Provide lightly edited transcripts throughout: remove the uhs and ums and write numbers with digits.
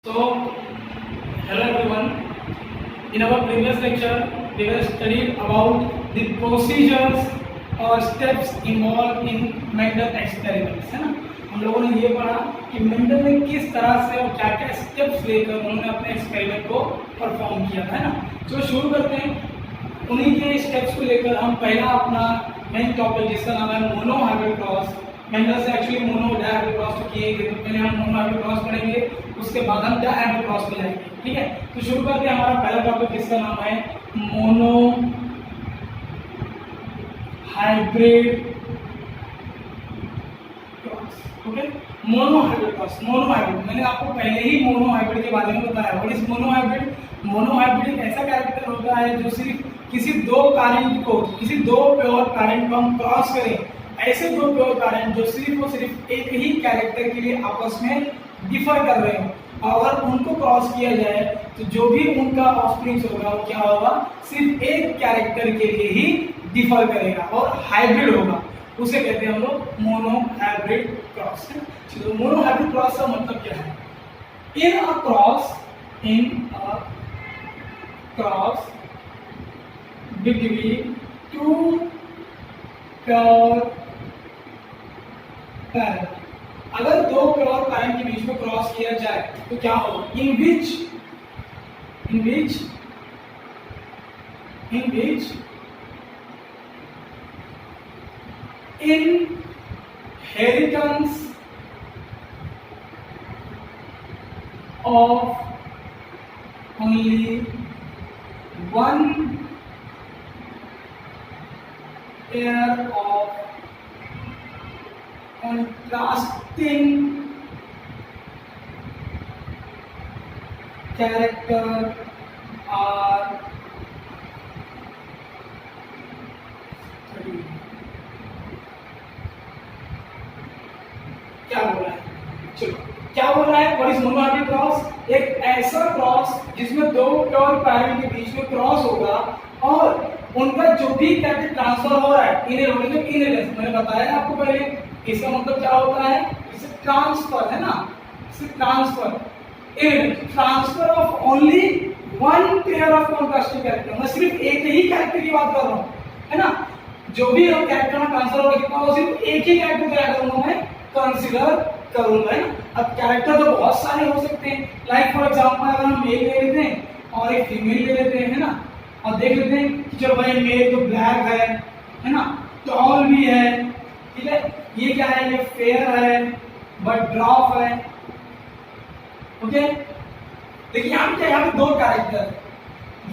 So, hello everyone. In our previous lecture, we have studied about the procedures or steps involved in Mendel experiments, है ना। हम लोगों ने ये पढ़ा कि मेंडल ने किस तरह से और क्या क्या स्टेप्स लेकर उन्होंने अपने एक्सपेरिमेंट को परफॉर्म किया था, है ना। तो शुरू करते हैं उन्हीं के स्टेप्स को लेकर। हम पहला अपना मेन टॉपिक जिसका नाम है मोनो हाइब्रिड क्रॉस। मेंडल से एक्चुअली मोनो डायहाइब्रिड क्रॉस तो किए गए, पहले हम मोनो हाइब्रिड क्रॉस पढ़ेंगे, उसके बाद हम डायहाइब्रिड क्रॉस पे जाएंगे, ठीक है। तो शुरू करते हैं हमारा पहला टॉपिक जिसका नाम है mono hybrid cross. Okay, mono hybrid cross. Mono hybrid मैंने आपको पहले ही मोनो हाइब्रिड के बारे में बताया। What is mono hybrid? Mono hybrid एक ऐसा कैरेक्टर होता है जो सिर्फ किसी दो पैरेंट को, किसी दो प्योर पैरेंट को हम क्रॉस करें, ऐसे दो प्योर पैरेंट जो सिर्फ और सिर्फ एक ही कैरेक्टर के लिए आपस में डिफर कर रहे हो, अगर उनको क्रॉस किया जाए तो जो भी उनका ऑफस्प्रिंग होगा वो क्या होगा, सिर्फ एक कैरेक्टर के लिए ही डिफर करेगा और हाइब्रिड होगा। उसे कहते हैं हम लोग मोनो हाइब्रिड क्रॉस। तो मोनो हाइब्रिड क्रॉस का मतलब क्या है? In a cross between two pure parent, अगर दो प्योर पैरेंट के बीच में क्रॉस किया जाए तो क्या होगा? इन विच inheritance of only one pair of contrasting character are studied। क्या बोल रहा है? चलो, क्या बोल रहा है? What is mono hybrid cross? एक ऐसा क्रॉस जिसमें दो प्योर पैरेंट के बीच में क्रॉस होगा और उनका जो भी कैरेक्टर ट्रांसफर हो रहा है इनहेरिटेंस, मैंने बताया आपको पहले, इसका मतलब क्या होता है? इसे ट्रांसफर, है ना, इसे transfer of only one pair of contrasting character. मैं सिर्फ एक ही कैरेक्टर की बात कर रहा हूँ, है ना। जो भी हम कैरेक्टर में ट्रांसफर होगा कितना होगा? सिर्फ एक ही कैरेक्टर क्या करूंगा मैं? कंसीडर करूंगा, है ना। अब कैरेक्टर तो बहुत सारे हो सकते हैं, लाइक फॉर एग्जांपल अगर हम मेल ले लेते हैं और एक फीमेल ले लेते हैं, है ना, और देख लेते हैं कि चलो भाई मेल तो ब्लैक है ना, टॉल भी है, ठीक है, ये क्या है? ये फेयर है बट ड्रॉप है। ओके, देखिए यहाँ पे क्या, यहाँ पे दो कैरेक्टर,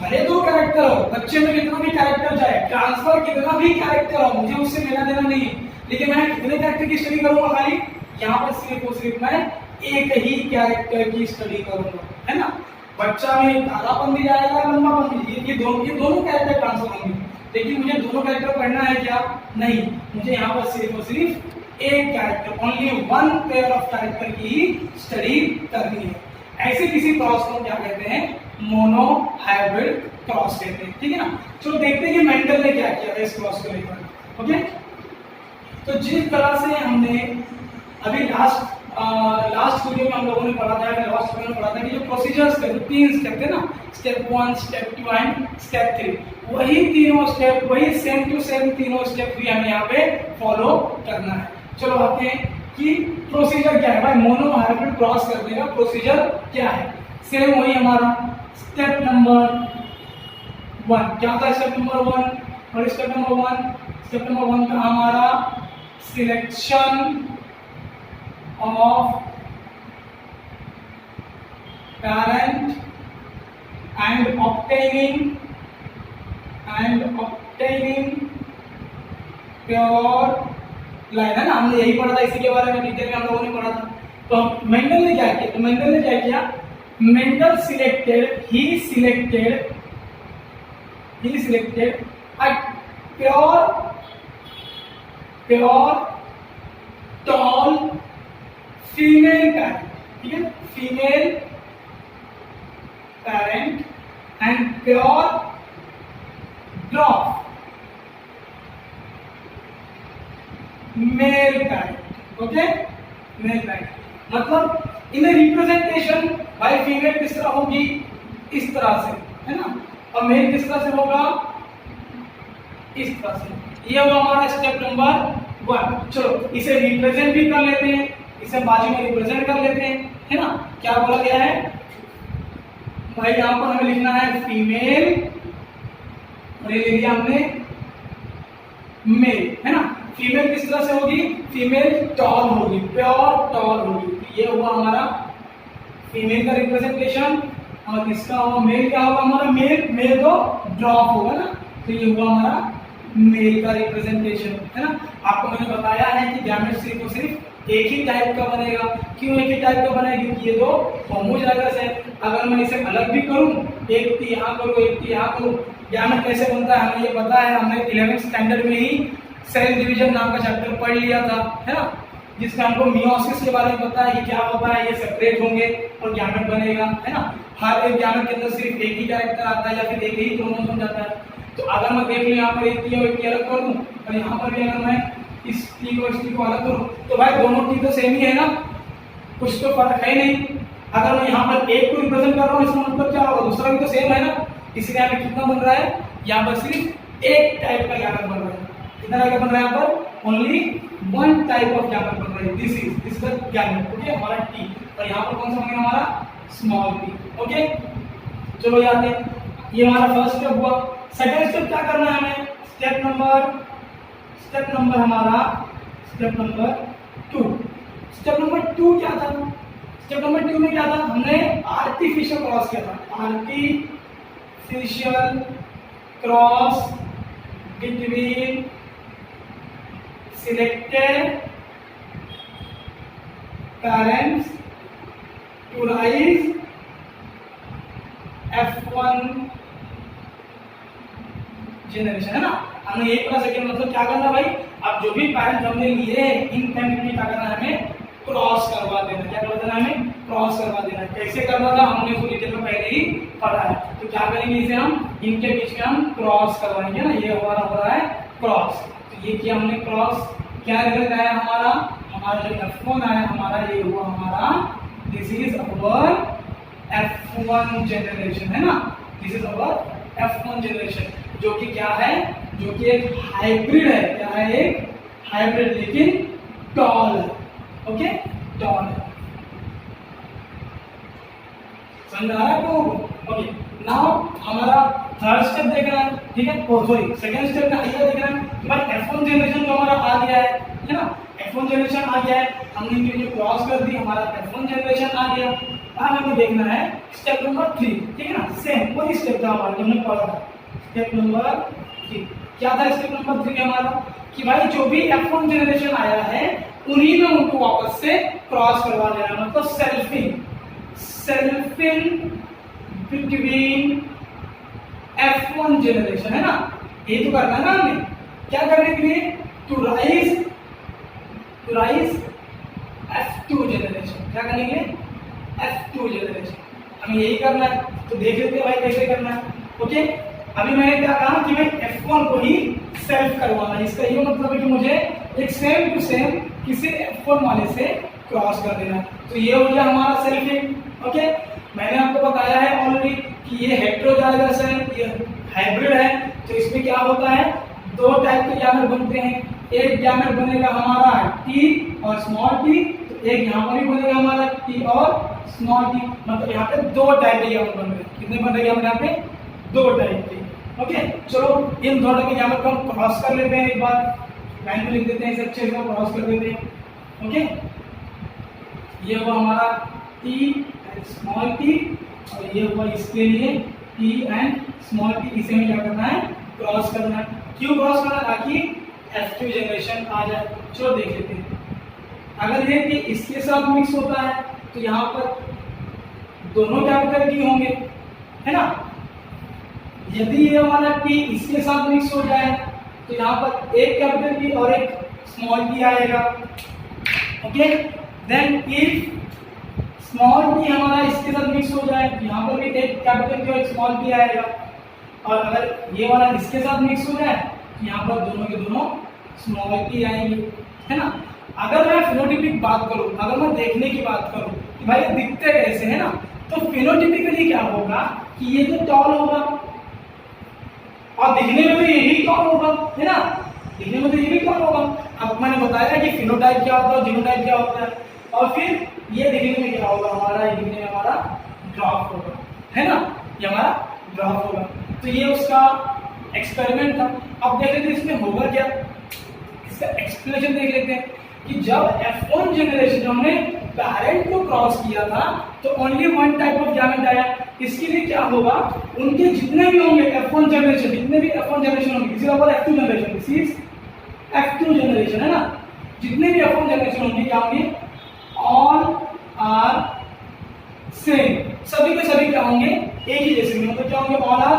भले दो कैरेक्टर हो, बच्चे में कितना भी कैरेक्टर जाए, ट्रांसफर कितना भी कैरेक्टर हो, मुझे उससे लेना देना नहीं है, लेकिन मैं कितने कैरेक्टर की स्टडी करूंगा? खाली यहाँ पर सिर्फ और सिर्फ मैं एक ही कैरेक्टर की स्टडी करूंगा, है ना। बच्चा में कालापन भी जाएगा, लंबापन भी, ये दोनों कैरेक्टर ट्रांसफर होंगे, लेकिन मुझे दोनों कैरेक्टर पढ़ना है क्या? नहीं, मुझे यहाँ पर सिर्फ और सिर्फ एक character, only one pair of character की ही स्टडी करनी है। ऐसे किसी क्रॉस को क्या कहते हैं? मोनो हाइब्रिड क्रॉस कहते हैं, ठीक है ना। चलो देखते हैं कि मेंडल ने क्या किया था इस क्रॉस को लेकर। ओके, तो जिस तरह से हमने अभी लास्ट वीडियो में हम लोगों ने पढ़ा था, कि जो प्रोसीजर्स थे, तीन स्टेप थे ना, स्टेप 1, स्टेप 2 एंड स्टेप 3, वही तीनों स्टेप, वही सेम टू सेम तीनों स्टेप भी हमें यहाँ पे फॉलो करना है। चलो आते हैं कि प्रोसीजर क्या है भाई, मोनो हाइब्रिड क्रॉस करने का प्रोसीजर क्या है। सेम वही हमारा स्टेप नंबर 1 क्या था? स्टेप नंबर 1 और स्टेप नंबर 1 का हमारा selection of parent and obtaining pure line, है ना, हमने यही पढ़ा था, इसी के बारे में डिटेल में हम लोगों ने पढ़ा था। तो मेंडल ने क्या किया? Mendel he selected a pure tall female parent, ठीक है, female parent and pure dwarf male parent. Okay, male parent मतलब इन रिप्रेजेंटेशन भाई फीमेल किस तरह होगी, इस तरह से, है ना, और मेल किस तरह से होगा, इस तरह से। ये हुआ हमारा स्टेप नंबर 1। चलो इसे रिप्रेजेंट भी कर लेते हैं, इसे बाजू में रिप्रेजेंट कर लेते हैं, है ना। क्या बोला गया है भाई, यहां पर हमें लिखना है फीमेल, और ये ले लिया हमने मेल, है ना। फीमेल किस तरह से होगी, फीमेल टॉल होगी, प्योर टॉल होगी। ये हुआ हमारा फीमेल का रिप्रेजेंटेशन। और किसका हुआ, मेल क्या होगा हमारा, मेल, मेल तो ड्रॉप होगा ना, तो ये हुआ हमारा मेल का रिप्रेजेंटेशन, है ना। आपको मैंने बताया है कि गैमेट सिर्फ और सिर्फ एक ही टाइप का बनेगा। क्यों एक ही टाइप का बनेगा, क्योंकि ये दो होमोजाइगस है। अगर मैं इसे अलग भी करूं, एक टी यहाँ करूं, एक टी यहाँ करूं, गैमेट कैसे बनता है हमें ये पता है। हमने 11th स्टैंडर्ड में ही सेल डिवीजन नाम का चैप्टर पढ़ लिया था, है ना, जिसमें हमको मियोसिस के बारे में पता है कि क्या होता है, ये सेपरेट होंगे और गैमेट बनेगा, है ना। हर एक गैमेट के अंदर सिर्फ एक ही कैरेक्टर आता है या फिर एक ही क्रोमोसोम जाता है। तो अगर मैं देख लूं यहाँ पर एक टी और एक टी अलग कर दूं, और यहाँ पर भी अगर मैं इस टी को इस टी को अलग करूं, तो भाई दोनों टी तो सेम ही है ना, कुछ तो फर्क है नहीं। अगर मैं यहाँ पर एक को रिप्रेजेंट कर रहा हूँ, इसका मतलब क्या होगा, दूसरा भी तो सेम है ना। इसलिए यहाँ पे कितना बन रहा है, यहाँ पर सिर्फ एक टाइप का गैमेट बन रहा है। कितना टाइप बन रहा है यहाँ पर, only one type of gamete बन रहा है। This is the gamete, okay, हमारा टी। और यहाँ पर कौन सा बन गया हमारा, स्मॉल टी, ओके। चलो याद है, ये हमारा फर्स्ट स्टेप हुआ। सेकंड स्टेप क्या करना है हमें, स्टेप नंबर हमारा स्टेप नंबर 2। स्टेप नंबर 2 क्या था, स्टेप नंबर 2 में क्या था, हमने आर्टिफिशियल क्रॉस किया था। Artificial cross between selected parents to raise F1 generation, है ना। हमने एक पता सेकंड मतलब क्या करना भाई, अब जो भी पेरेंट हमने लिए हैं इन फैमिली में क्या करना है, हमें क्रॉस करवा देना। क्या करवा देना, हमें क्रॉस करवा देना। कैसे करना था हमने इसको डिटेल में पहले ही पढ़ा है। तो क्या करेंगे, इसे हम इनके बीच में हम क्रॉस करवाएंगे ना। ये हमारा हो रहा है क्रॉस, तो ये किया हमने क्रॉस। क्या रिजल्ट आया हमारा जो F1 आया हमारा, ये हुआ हमारा, this is our F1 generation, है ना। This is our F1 generation, जो कि क्या है, जो कि एक हाइब्रिड है। क्या है, एक हाइब्रिड, लेकिन टॉल है, ओके, टॉल है। समझ आ रहा है आपको, ओके। नाउ हमारा थर्ड स्टेप देखना है, ठीक है, सॉरी सेकंड स्टेप का आइडिया देखना है। भाई F1 जनरेशन जो हमारा आ गया है ना, F1 जनरेशन आ गया है, हमने इनके जो क्रॉस कर दी, हमारा F1 जनरेशन आ गया। अब हमें देखना है स्टेप नंबर 3, ठीक है ना, सेम वही स्टेप था हमारा जो हमने पढ़ा था। स्टेप नंबर 3 क्या था, स्टेप नंबर 3 हमारा कि भाई जो भी F1 जनरेशन आया है उन्हीं में उनको वापस से क्रॉस करवा देना, मतलब सेल्फिंग बिटवीन F1 जनरेशन, है ना। ये तो करना है ना हमें, क्या करने के लिए, टू राइज F2 जनरेशन। क्या करने के लिए, F2 जनरेशन, हमें यही करना है। तो देख लेते हैं भाई कैसे करना है, ओके। अभी मैंने क्या कहा कि भाई F1 को ही सेल्फ करवाना है। इसका ये मतलब है कि मुझे एक सेम टू सेम किसी F1 वाले से क्रॉस कर देना। तो ये हो गया हमारा सेल्फिंग, ओके। मैंने आपको बताया है ऑलरेडी कि ये हेटेरोजाइगस है, ये हाइब्रिड है। तो इसमें क्या होता है, दो टाइप के गैमेट बनते हैं। एक गैमेट बनेगा हमारा T और स्मॉल t, तो एक यहाँ पर भी बनेगा हमारा T और स्मॉल t। मतलब यहाँ पे दो टाइप के गैमेट बन रहे हैं। कितने बन रहे हैं यहाँ पे, दो टाइप के, ओके। चलो इन दोनों के गैमेट को हम क्रॉस कर लेते हैं, एक बार लाइन में लिख देते हैं, इसे अच्छे से क्रॉस कर देते हैं, ओके। ये हुआ हमारा T एंड स्मॉल t, और ये हुआ इसके लिए T एंड स्मॉल t। इसे हमें क्या करना है, क्रॉस करना है। क्यों क्रॉस करना, ताकि F2 जनरेशन आ जाए। चलो देख लेते हैं, अगर ये T इसके साथ मिक्स होता है तो यहाँ पर दोनों कैपिटल T होंगे, है ना। यदि ये हमारा T इसके साथ मिक्स हो जाए तो यहाँ पर एक कैपिटल T और एक स्मॉल t आएगा, okay. Then if small t हमारा इसके साथ मिक्स हो जाए तो यहाँ पर भी एक कैपिटल T और एक स्मॉल t आएगा। और अगर ये वाला इसके साथ मिक्स हो जाए तो यहाँ पर दोनों के दोनों स्मॉल t आएंगे, है ना। अगर मैं फिनोटाइपिक बात करूं, अगर मैं देखने की बात करूं, कि भाई दिखते कैसे है ना। तो फिनोटिपिकली क्या होगा कि ये तो टॉल होगा और दिखने में भी यही टॉल होगा है ना, दिखने में तो ये भी टॉल होगा। अब मैंने बताया कि फिनोटाइप क्या होता है, जीनोटाइप क्या होता है, और फिर ये दिखने में क्या होगा हमारा, ये दिखने में हमारा ड्रॉप होगा है ना, ये हमारा ड्रॉप होगा। तो ये उसका एक्सपेरिमेंट था। अब देख लेते हैं इसमें होगा क्या, इसका एक्सप्लेनेशन देख लेते हैं कि जब F1 जनरेशन हमने पैरेंट को क्रॉस किया था तो only one type of gamete आया। इसके लिए क्या होगा, उनके जितने भी होंगे F1 जनरेशन, जितने भी F1 जनरेशन होंगे, किसी का F2 generation, this is F2 generation है ना, जितने भी F1 जनरेशन होंगे क्या होंगे, ऑल आर सेम, सभी के सभी क्या होंगे, एक ही जैसे होंगे, मतलब क्या होंगे, ऑल आर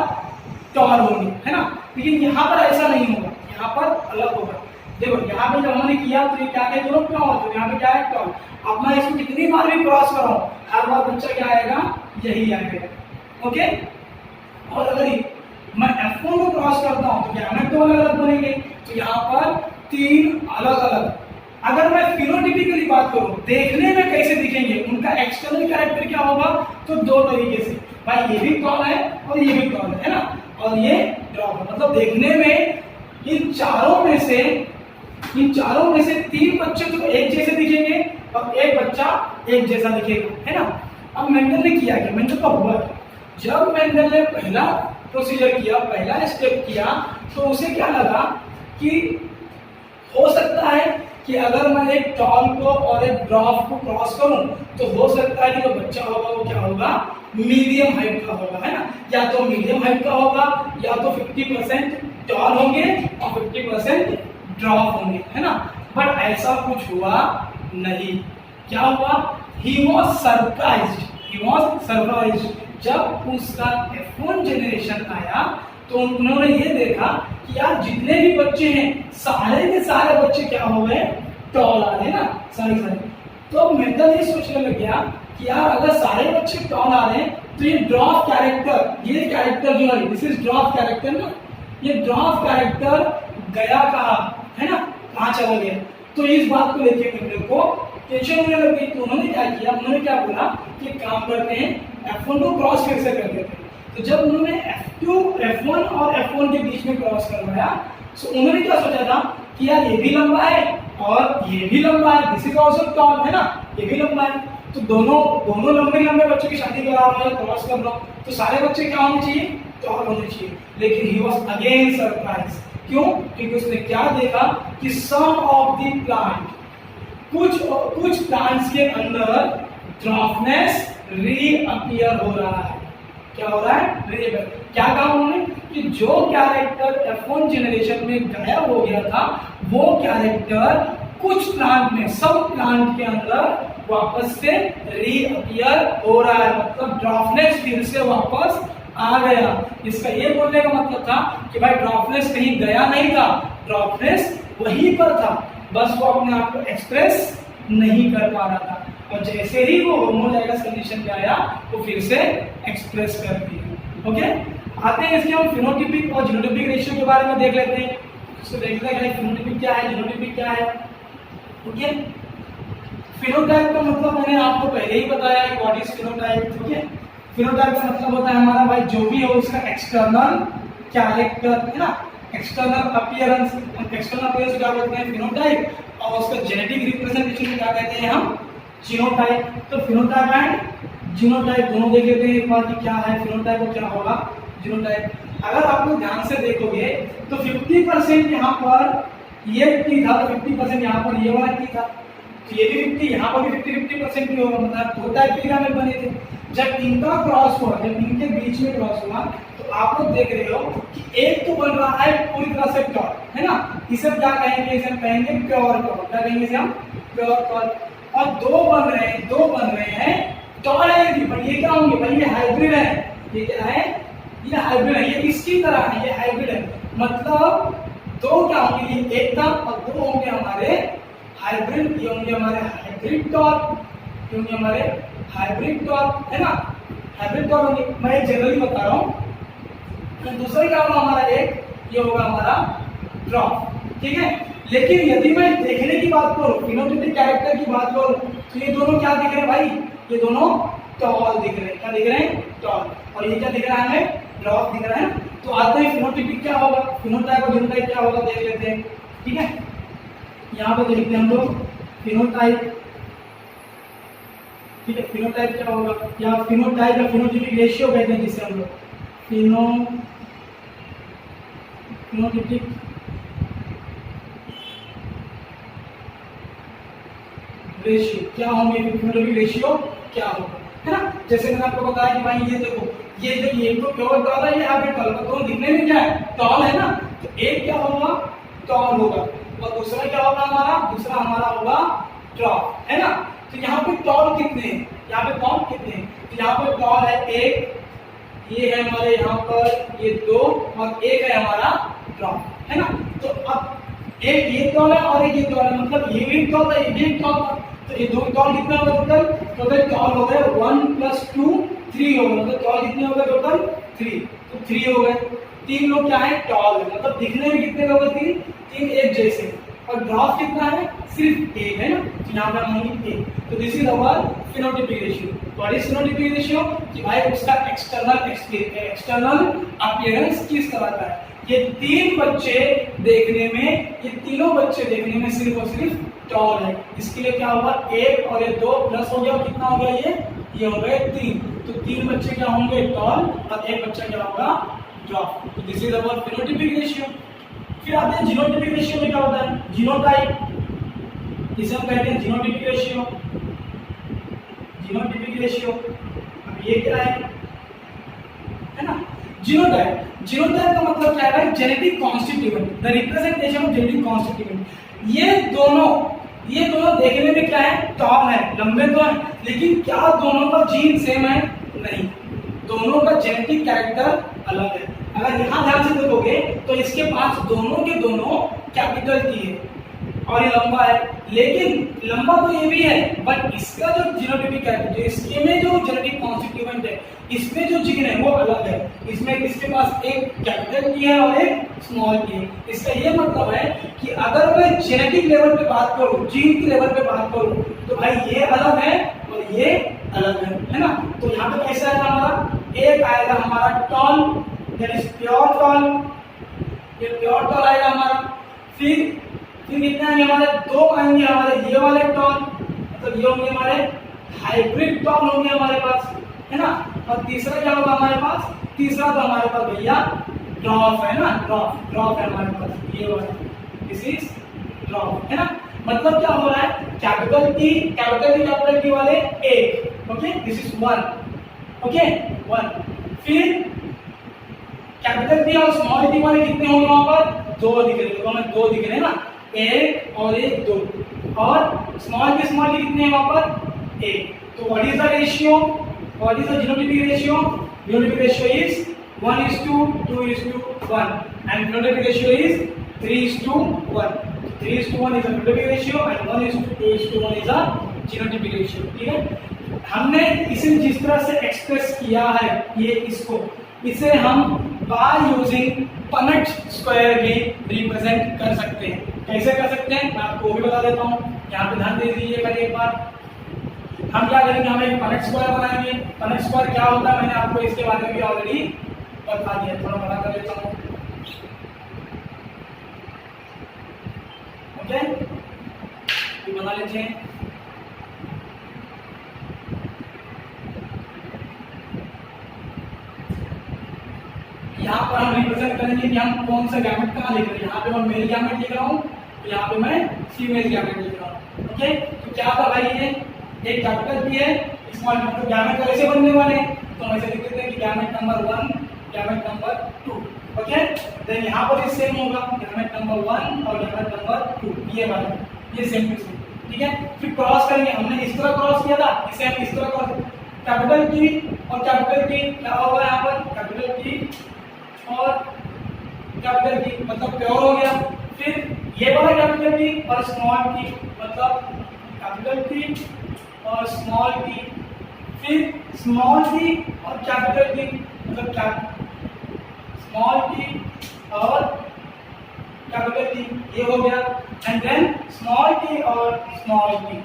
टॉल होंगे है ना। लेकिन यहाँ पर ऐसा नहीं होगा, यहाँ पर अलग होगा। देखो यहाँ पे जब हमने किया तो ये क्या है, दोनों क्या होते हैं, यहाँ पे क्या है टॉल। अब मैं इसको कितनी बार भी क्रॉस कराऊं हर बार बच्चा क्या आएगा, यही आएगा। ओके, और अगर मैं F1 को क्रॉस करता हूं तो गैमेट तो अलग अलग बनेंगे, तो यहाँ पर 3 अलग अलग। अगर मैं फिनोटिपिकली बात करूं, देखने में कैसे दिखेंगे, उनका एक्सटर्नल कैरेक्टर क्या होगा, तो 2 तरीके से, भाई ये भी टॉल है और ये भी टॉल है ना, और ये ड्रॉप है। मतलब देखने में इन चारों में से 3 बच्चे तो एक जैसे दिखेंगे और एक बच्चा एक जैसा दिखेगा है ना। अब मेंडल ने किया क्या, मेंडल का हुआ क्या, जब मेंडल ने पहला प्रोसीजर किया, पहला स्टेप किया, तो उसे क्या लगा कि हो सकता है कि अगर मैं एक टॉल को और एक ड्रॉप को क्रॉस करूं तो हो सकता है कि जो बच्चा होगा वो क्या होगा, मीडियम हाइट का होगा है ना, या तो मीडियम हाइट का होगा या तो 50% टॉल होंगे और 50% ड्रॉप होंगे है ना। बट ऐसा कुछ हुआ नहीं। क्या हुआ, ही वॉज सरप्राइज्ड जब उसका F1 जनरेशन आया तो उन्होंने ये देखा कि यार जितने भी बच्चे हैं सारे के सारे बच्चे क्या हो गए, टॉल आ रहे हैं ना, सारे। तो मेंडल ये सोचने लग गया कि यार अगर सारे बच्चे टॉल आ रहे हैं तो ये ड्रॉप कैरेक्टर, ये कैरेक्टर जो है, दिस इज ड्रॉप कैरेक्टर ना, ये ड्रॉप कैरेक्टर गया कहाँ है ना, कहाँ चला गया। तो इस बात को लेके मेंडल को टेंशन होने लग गई। तो उन्होंने क्या किया, उन्होंने क्या बोला कि काम करते हैं F1 को क्रॉस फिर से कर देते हैं। तो जब उन्होंने F1 और F1 के बीच में क्रॉस करवाया तो उन्होंने क्या सोचा था कि यार ये भी लंबा है और ये भी लंबा है, दिस इज आल्सो टॉल है ना, ये भी लंबा है, तो दोनों लंबे बच्चों की शादी करा रहा हूं, क्रॉस कर रहा हूं, तो सारे बच्चे क्या होने चाहिए, टॉल होने चाहिए। लेकिन ही वाज अगेन सरप्राइज, क्यों, क्योंकि उसने क्या देखा कि सम ऑफ द प्लांट, कुछ प्लांट्स के अंदर ड्रॉपनेस रीअपीयर हो रहा है। क्या हो रहा है, रीअपीयर। क्या कहा उन्होंने कि जो कैरेक्टर F1 जनरेशन में गायब हो गया था वो कैरेक्टर कुछ प्लांट में, सब प्लांट के अंदर वापस से रीअपीयर हो रहा है, मतलब ड्रॉपनेस फिर से वापस आ गया। इसका ये बोलने का मतलब था कि भाई ड्रॉपनेस कहीं गया नहीं था, ड्रॉपनेस वहीं पर था, बस वो अपने आप को एक्सप्रेस नहीं कर पा रहा था, और जैसे ही वो होमोजाइगस कंडीशन पे आया वो फिर से एक्सप्रेस कर दिया। ओके, आते हैं इसके हम फिनोटिपिक और जीनोटाइपिक रेशियो के बारे में देख लेते हैं। तो देखते हैं फिनोटिपिक क्या है, जीनोटाइपिक क्या है। ओके, फिनोटाइप का मतलब मैंने आपको पहले ही बताया है, व्हाट इज फिनोटाइप। ठीक है, फिनोटाइप का मतलब होता है हमारा भाई जो भी हो उसका एक्सटर्नल कैरेक्टर है ना, एक्सटर्नल अपीयरेंस। एक्सटर्नल अपीयरेंस क्या बोलते हैं, फिनोटाइप, और उसका जेनेटिक रिप्रेजेंटेशन क्या कहते हैं हम, जीनोटाइप। तो फिनोटाइप एंड जीनोटाइप दोनों देख लेते हैं एक बार कि क्या है फिनोटाइप और क्या होगा जीनोटाइप। अगर आप लोग ध्यान से देखोगे तो 50% यहाँ पर ये टी था, तो 50% यहाँ पर ये वाला टी था, तो ये भी 50, यहाँ पर भी 50% भी होगा, मतलब 2 टाइप के गैमेट बने थे। जब इनका क्रॉस हुआ, जब इनके बीच में क्रॉस हुआ तो आप लोग देख रहे हो कि एक तो बन रहा है पूरी तरह से टॉल है ना, इसे क्या कहेंगे, इसे हम कहेंगे प्योर टॉल। क्या कहेंगे इसे हम, प्योर टॉल। और दो बन रहे हैं टॉल है, पर ये क्या होंगे भाई, ये हाइब्रिड है। ये क्या है, ये हाइब्रिड है, ये इसकी तरह है, ये हाइब्रिड है। मतलब 2 क्या होंगे, ये एक था और 2 होंगे हमारे हाइब्रिड, ये होंगे हमारे हाइब्रिड टॉल, ये होंगे हमारे हाइब्रिड टॉल है ना, हाइब्रिड टॉल होंगे। मैं जनरली बता रहा हूँ। दूसरा क्या होगा हमारा, एक ये होगा हमारा ड्रॉप। ठीक है, लेकिन यदि मैं देखने की बात करूं, फिनोटाइपिक कैरेक्टर की बात करूं, तो ये दोनों क्या दिख रहे हैं भाई, ये दोनों टॉल दिख रहे हैं। क्या दिख रहे हैं? टॉल। और ये क्या दिख रहा है? ड्रॉप दिख रहा है। तो आते हैं फिनोटाइपिक क्या होगा, फिनोटाइप और जीनोटाइप क्या होगा देख लेते हैं। ठीक है, यहाँ पे देखते हैं हम लोग फिनोटाइप। ठीक है, फिनोटाइप क्या होगा, या फिनोटाइप या फिनोटाइपिक रेशियो कहते हैं जिसे हम लोग फिनोटाइपिक रेशियो क्या होंगे, फिनोटाइपिक रेशियो क्या होगा, है ना। जैसे मैंने आपको बताया कि भाई ये देखो, ये जो ये तो प्योर टॉल है, ये यहाँ पे टॉल, तो दिखने में क्या है? टॉल है ना। तो एक क्या होगा? टॉल होगा, और दूसरा क्या होगा हमारा? दूसरा हमारा होगा ड्रॉप, है ना। तो यहाँ पे टॉल कितने हैं? यहाँ पे टॉल कितने हैं? तो यहाँ पे टॉल है एक, ये है हमारे यहाँ पर ये दो, और एक है हमारा ड्रॉप, है ना। तो अब एक ये टॉल है और एक ये टॉल है, मतलब ये भी टॉल है, ये भी टॉल है। तो ये दो टॉल कितना होगा टोटल? टोटल टॉल हो गए 1 + 2 3 हो गए, मतलब टॉल कितने हो गए टोटल? 3। तो 3 हो गए। 3 लोग क्या है? टॉल है, मतलब दिखने में कितने लोग हैं? 3 एक जैसे। और ड्रॉप कितना है? सिर्फ एक, है ना। तो यहाँ पे हम होंगे एक। तो this is our phenotypic ratio. What is phenotypic ratio? कि भाई उसका एक्सटर्नल अपीयरेंस किस तरह का है। ये तीन बच्चे देखने में, ये तीनों बच्चे देखने में सिर्फ और सिर्फ टॉल है। इसके लिए क्या होगा? एक और ये दो प्लस हो गया, कितना हो गया? ये हो गए 3। तो 3 बच्चे क्या होंगे? टॉल, और एक बच्चा क्या होगा? ड्रॉप। तो this is our phenotypic ratio. फिर आते हैं जीनोटाइपिक रेशियो में क्या होता है? जीनोटाइप, जिसे हम कहते हैं जीनोटाइपिक रेशियो। जीनोटाइपिक रेशियो अब ये क्या है ना। जीनोटाइप, जीनोटाइप का मतलब क्या है? Genetic constituent, the representation of genetic constituent. ये दोनों देखने में क्या है? टॉल है, लंबे तो है, लेकिन क्या दोनों का जीन सेम है? नहीं, दोनों का जेनेटिक कैरेक्टर अलग है। अगर यहाँ ध्यान से देखोगे तो इसके पास दोनों के दोनों कैपिटल की है और ये लंबा है, लेकिन लंबा तो ये भी है, बट इसका जो जीनोटाइपिक कैरेक्टर, इसके में जो जेनेटिक कॉन्स्टिट्यूएंट है, इसमें जो जीन है वो अलग है। इसमें इसके पास एक कैपिटल की है और एक स्मॉल की है। इसका ये मतलब है कि अगर मैं जेनेटिक लेवल पे बात करूं, जीन के लेवल पे बात करूं, तो भाई ये अलग है और ये अलग है ना। तो यहाँ पे कैसा आएगा हमारा? एक आएगा हमारा tall, that is pure tall, ये प्योर टॉल आएगा हमारा। फिर कितने आएंगे हमारे? 2 आएंगे हमारे ये वाले टॉल, मतलब ये होंगे हमारे हाइब्रिड टॉल होंगे हमारे पास, है ना। और तीसरा क्या होगा हमारे पास? तीसरा तो हमारे पास भैया ड्रॉप है ना, ड्रॉप है हमारे पास, ये वाला, दिस इज ड्रॉप, है ना। मतलब क्या हो रहा है? कैपिटल टी वाले एक, ओके, दिस इज 1, ओके 1। फिर कैपिटल टी और स्मॉल टी वाले कितने होंगे वहां पर? 2 दिख रहे हैं, हमें 2 दिख रहे हैं ना, एक और एक 2। और स्मॉल के कितने हैं वहां पर? 1। तो what is the ratio? What is the genotypic ratio? Genotypic ratio is 1:2:1 and phenotypic ratio is 3:1. 3:1 is a phenotypic ratio and 1:2:1 is a genotypic ratio. ठीक है, हमने इसे जिस तरह से एक्सप्रेस किया है, ये इसको, इसे हम बाय यूजिंग पनेट स्क्वायर में रिप्रेजेंट कर सकते हैं। कैसे कर सकते हैं मैं आपको भी बता देता हूँ, यहाँ पे ध्यान दे दीजिए पहले एक बार। हम क्या करेंगे? हम एक पनेट स्क्वायर बनाएंगे। पनेट स्क्वायर क्या होता है मैंने आपको इसके बारे में भी ऑलरेडी बता दिया, थोड़ा बड़ा कर लेता हूँ। ओके, ये बना लेते हैं। यहाँ पर हम रिप्रेजेंट करेंगे कि हम कौन सा गैमेट कहाँ लिख रहे हैं। यहाँ पे मैं मेल गैमेट लिख रहा हूँ, यहाँ पे मैं फीमेल गैमेट लिख रहा हूँ। ओके, तो क्या था भाई? ये एक कैपिटल भी है, स्मॉल, मतलब गैमेट कैसे बनने वाले हैं? तो हम ऐसे लिख देते हैं कि gamete number 1, gamete number 2। Okay, then यहाँ पर भी सेम होगा, गैमेट नंबर 1 और गैमेट नंबर 2, ये वाला, ये सेम टू सेम। ठीक है, फिर क्रॉस करेंगे। हमने इस तरह क्रॉस किया था, इसे हम इस तरह क्रॉस, कैपिटल टी और कैपिटल टी क्या होगा यहाँ पर? कैपिटल टी और कैपिटल टी, मतलब प्योर हो गया। फिर ये वाला कैपिटल टी और स्मॉल टी, मतलब कैपिटल टी और स्मॉल टी। फिर स्मॉल टी और कैपिटल टी, मतलब स्मॉल टी और कैपिटल टी, ये हो गया। एंड देन स्मॉल टी और स्मॉल टी,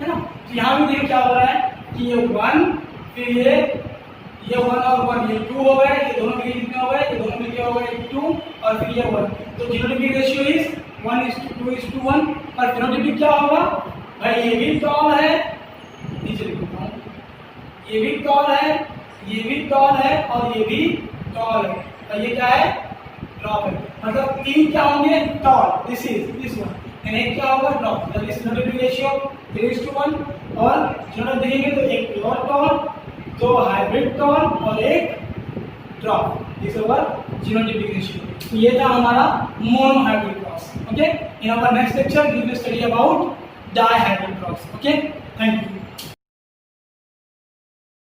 है ना। तो यहाँ भी देखिए क्या हो रहा है कि ये 1, फिर ये 1 और 1 ये 2 हो गए, ये दोनों मिलके कितने हो गए, ये दोनों मिलके हो गए 2 और फिर ये 1। तो जीनोटाइपिक रेशियो इज 1:2:1। और फेनोटाइपिक क्या होगा भाई, ये भी टॉल है, नीचे लिख देता हूं, ये भी टॉल है, ये भी टॉल है और ये भी टॉल है, और ये क्या है ड्रॉप है। मतलब 3 क्या होंगे टॉल, दिस वन, एंड एक क्या होगा drop. That is genotypic ratio 3:1। और जीनोटाइप देखेंगे तो एक प्योर टॉल, 2 हाइब्रिड टॉल और एक dwarf, this over genotypic ratio. तो ये था हमारा monohybrid cross. Okay, in our next lecture we will study about dihybrid cross. Okay, thank you.